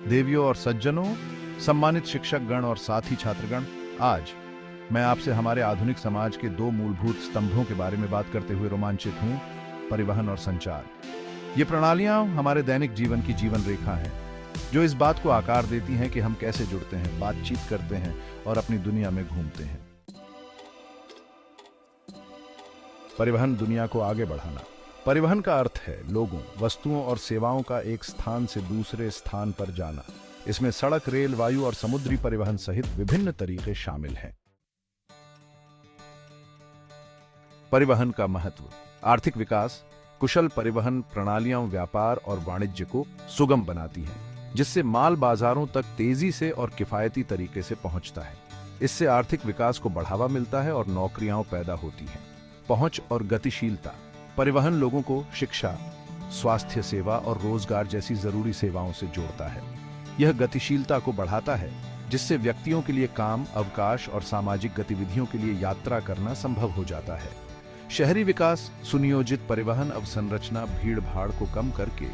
देवियों और सज्जनों, सम्मानित शिक्षक गण और साथी छात्रगण, आज मैं आपसे हमारे आधुनिक समाज के दो मूलभूत स्तंभों के बारे में बात करते हुए रोमांचित हूं, परिवहन और संचार। ये प्रणालियां हमारे दैनिक जीवन की जीवन रेखा हैं, जो इस बात को आकार देती हैं कि हम कैसे जुड़ते हैं, बातचीत करते हैं और अपनी दुनिया में घूमते हैं। परिवहन दुनिया को आगे बढ़ाना। परिवहन का अर्थ है लोगों, वस्तुओं और सेवाओं का एक स्थान से दूसरे स्थान पर जाना। इसमें सड़क, रेल, वायु और समुद्री परिवहन सहित विभिन्न तरीके शामिल हैं। परिवहन का महत्व। आर्थिक विकास। कुशल परिवहन प्रणालियां व्यापार और वाणिज्य को सुगम बनाती हैं, जिससे माल बाजारों तक तेजी से और किफायती तरीके से पहुंचता है। इससे आर्थिक विकास को बढ़ावा मिलता है और नौकरियां पैदा होती हैं। पहुंच और गतिशीलता। परिवहन लोगों को शिक्षा, स्वास्थ्य सेवा और रोजगार जैसी जरूरी सेवाओं से जोड़ता है। यह गतिशीलता को बढ़ाता है, जिससे व्यक्तियों के लिए काम, अवकाश और सामाजिक गतिविधियों के लिए यात्रा करना संभव हो जाता है। शहरी विकास। सुनियोजित परिवहन अवसंरचना भीड़ भाड़ को कम करके,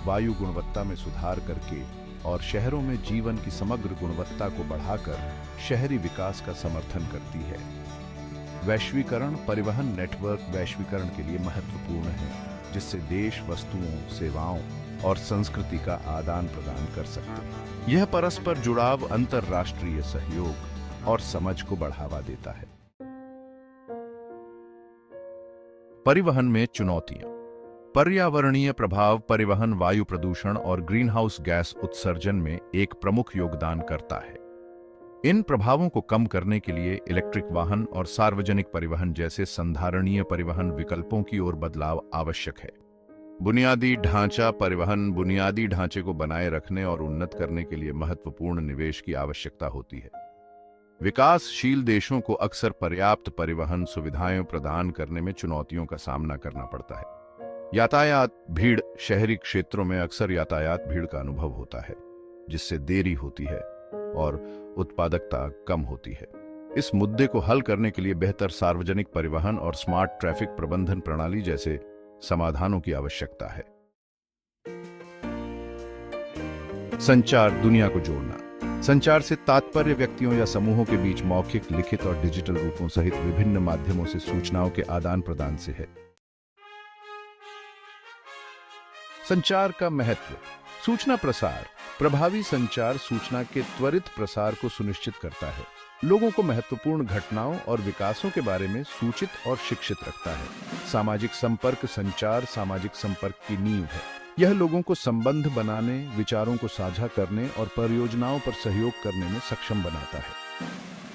वायु गुणवत्ता में सुधार करके और शहरों में जीवन की समग्र गुणवत्ता को बढ़ाकर शहरी विकास का समर्थन करती है। वैश्वीकरण। परिवहन नेटवर्क वैश्वीकरण के लिए महत्वपूर्ण है, जिससे देश वस्तुओं, सेवाओं और संस्कृति का आदान प्रदान कर सकते हैं। यह परस्पर जुड़ाव अंतर्राष्ट्रीय सहयोग और समझ को बढ़ावा देता है। परिवहन में चुनौतियां। पर्यावरणीय प्रभाव। परिवहन वायु प्रदूषण और ग्रीनहाउस गैस उत्सर्जन में एक प्रमुख योगदान करता है। इन प्रभावों को कम करने के लिए इलेक्ट्रिक वाहन और सार्वजनिक परिवहन जैसे संधारणीय परिवहन विकल्पों की ओर बदलाव आवश्यक है। बुनियादी ढांचा। परिवहन बुनियादी ढांचे को बनाए रखने और उन्नत करने के लिए महत्वपूर्ण निवेश की आवश्यकता होती है। विकासशील देशों को अक्सर पर्याप्त परिवहन सुविधाएं प्रदान करने में चुनौतियों का सामना करना पड़ता है। यातायात भीड़। शहरी क्षेत्रों में अक्सर यातायात भीड़ का अनुभव होता है, जिससे देरी होती है और उत्पादकता कम होती है। इस मुद्दे को हल करने के लिए बेहतर सार्वजनिक परिवहन और स्मार्ट ट्रैफिक प्रबंधन प्रणाली जैसे समाधानों की आवश्यकता है। संचार। दुनिया को जोड़ना। संचार से तात्पर्य व्यक्तियों या समूहों के बीच मौखिक, लिखित और डिजिटल रूपों सहित विभिन्न माध्यमों से सूचनाओं के आदान प्रदान से है। संचार का महत्व। सूचना प्रसार। प्रभावी संचार सूचना के त्वरित प्रसार को सुनिश्चित करता है, लोगों को महत्वपूर्ण घटनाओं और विकासों के बारे में सूचित और शिक्षित रखता है। सामाजिक संपर्क। संचार सामाजिक संपर्क की नींव है। यह लोगों को संबंध बनाने, विचारों को साझा करने और परियोजनाओं पर सहयोग करने में सक्षम बनाता है।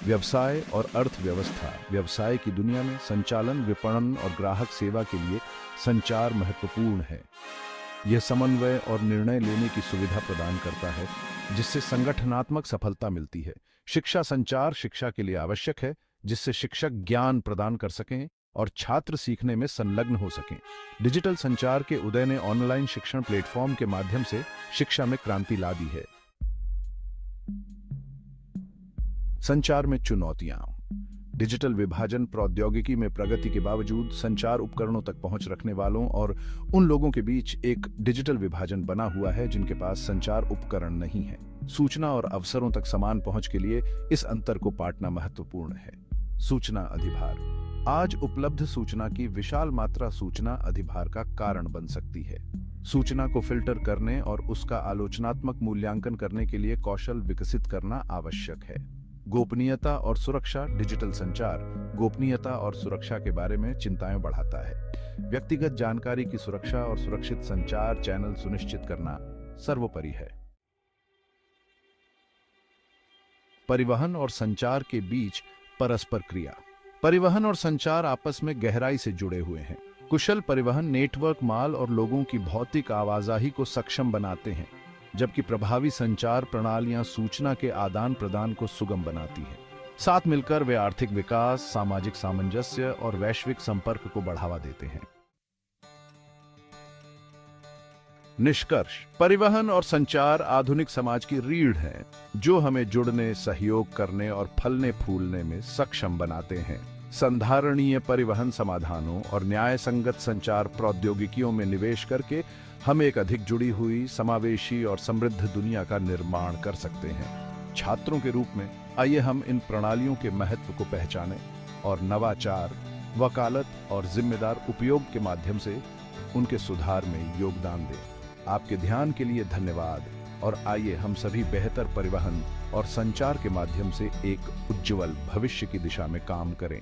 व्यवसाय और अर्थव्यवस्था। व्यवसाय की दुनिया में संचालन, विपणन और ग्राहक सेवा के लिए संचार महत्वपूर्ण है। यह समन्वय और निर्णय लेने की सुविधा प्रदान करता है, जिससे संगठनात्मक सफलता मिलती है। शिक्षा। संचार शिक्षा के लिए आवश्यक है, जिससे शिक्षक ज्ञान प्रदान कर सकें और छात्र सीखने में संलग्न हो सकें। डिजिटल संचार के उदय ने ऑनलाइन शिक्षण प्लेटफॉर्म के माध्यम से शिक्षा में क्रांति ला दी है। संचार में चुनौतियां। डिजिटल विभाजन। प्रौद्योगिकी में प्रगति के बावजूद संचार उपकरणों तक पहुंच रखने वालों और उन लोगों के बीच एक डिजिटल विभाजन बना हुआ है जिनके पास संचार उपकरण नहीं है। सूचना और अवसरों तक समान पहुंच के लिए इस अंतर को पाटना महत्वपूर्ण है। सूचना अधिभार। आज उपलब्ध सूचना की विशाल मात्रा सूचना अधिभार का कारण बन सकती है। सूचना को फिल्टर करने और उसका आलोचनात्मक मूल्यांकन करने के लिए कौशल विकसित करना आवश्यक है। गोपनीयता और सुरक्षा। डिजिटल संचार गोपनीयता और सुरक्षा के बारे में चिंताएं बढ़ाता है। व्यक्तिगत जानकारी की सुरक्षा और सुरक्षित संचार चैनल सुनिश्चित करना सर्वोपरि है। परिवहन और संचार के बीच परस्पर क्रिया। परिवहन और संचार आपस में गहराई से जुड़े हुए हैं। कुशल परिवहन नेटवर्क माल और लोगों की भौतिक आवाजाही को सक्षम बनाते हैं, जबकि प्रभावी संचार प्रणालियां सूचना के आदान प्रदान को सुगम बनाती हैं। साथ मिलकर वे आर्थिक विकास, सामाजिक सामंजस्य और वैश्विक संपर्क को बढ़ावा देते हैं। निष्कर्ष। परिवहन और संचार आधुनिक समाज की रीढ़ है, जो हमें जुड़ने, सहयोग करने और फलने फूलने में सक्षम बनाते हैं। संधारणीय परिवहन समाधानों और न्याय संगत संचार प्रौद्योगिकियों में निवेश करके हम एक अधिक जुड़ी हुई, समावेशी और समृद्ध दुनिया का निर्माण कर सकते हैं। छात्रों के रूप में आइए हम इन प्रणालियों के महत्व को पहचानें और नवाचार, वकालत और जिम्मेदार उपयोग के माध्यम से उनके सुधार में योगदान दें। आपके ध्यान के लिए धन्यवाद और आइए हम सभी बेहतर परिवहन और संचार के माध्यम से एक उज्जवल भविष्य की दिशा में काम करें।